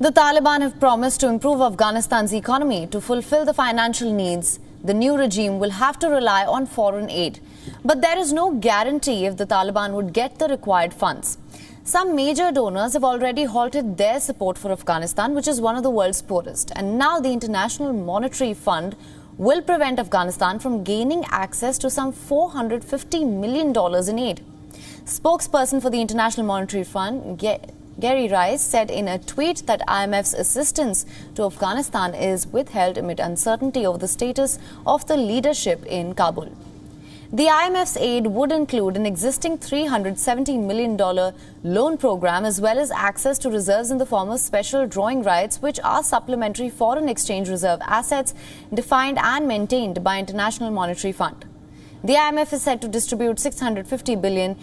The Taliban have promised to improve Afghanistan's economy. To fulfill the financial needs, the new regime will have to rely on foreign aid. But there is no guarantee if the Taliban would get the required funds. Some major donors have already halted their support for Afghanistan, which is one of the world's poorest. And now the International Monetary Fund will prevent Afghanistan from gaining access to some $450 million in aid. Spokesperson for the International Monetary Fund, Gary Rice, said in a tweet that IMF's assistance to Afghanistan is withheld amid uncertainty over the status of the leadership in Kabul. The IMF's aid would include an existing $370 million loan program as well as access to reserves in the form of special drawing rights, which are supplementary foreign exchange reserve assets defined and maintained by International Monetary Fund. The IMF is set to distribute $650 billion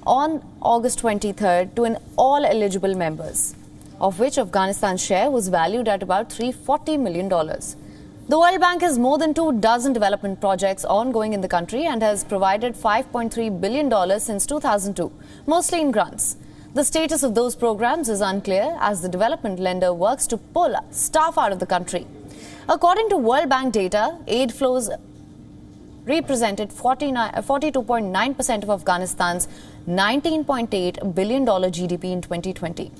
on August 23rd to all eligible members, of which Afghanistan's share was valued at about $340 million. The World Bank has more than 24 development projects ongoing in the country and has provided $5.3 billion since 2002, mostly in grants. The status of those programs is unclear as the development lender works to pull staff out of the country. According to World Bank data, aid flows represented 42.9% of Afghanistan's $19.8 billion GDP in 2020.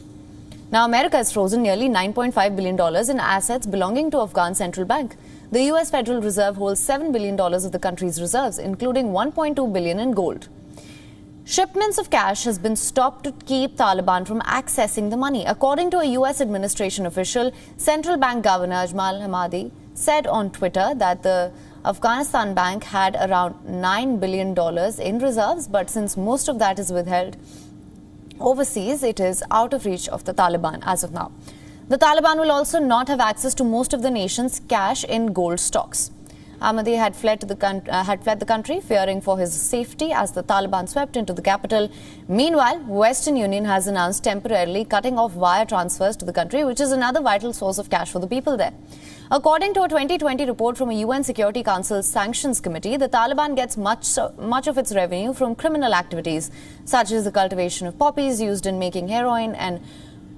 Now, America has frozen nearly $9.5 billion in assets belonging to Afghan Central Bank. The U.S. Federal Reserve holds $7 billion of the country's reserves, including $1.2 billion in gold. Shipments of cash has been stopped to keep Taliban from accessing the money. According to a U.S. administration official, Central Bank Governor Ajmal Hamadi said on Twitter that the Afghanistan Bank had around $9 billion in reserves, but since most of that is withheld overseas, it is out of reach of the Taliban as of now. The Taliban will also not have access to most of the nation's cash in gold stocks. Ahmadi had fled the country, fearing for his safety as the Taliban swept into the capital. Meanwhile, Western Union has announced temporarily cutting off wire transfers to the country, which is another vital source of cash for the people there. According to a 2020 report from a UN Security Council Sanctions Committee, the Taliban gets much of its revenue from criminal activities, such as the cultivation of poppies used in making heroin and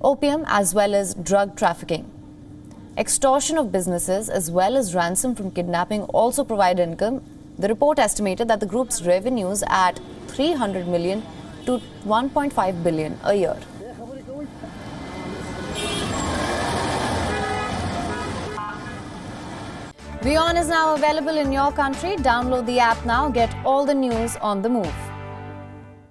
opium, as well as drug trafficking. Extortion of businesses as well as ransom from kidnapping also provide income. The report estimated that the group's revenues at $300 million to $1.5 billion a year. WION is now available in your country. Download the app now. Get all the news on the move.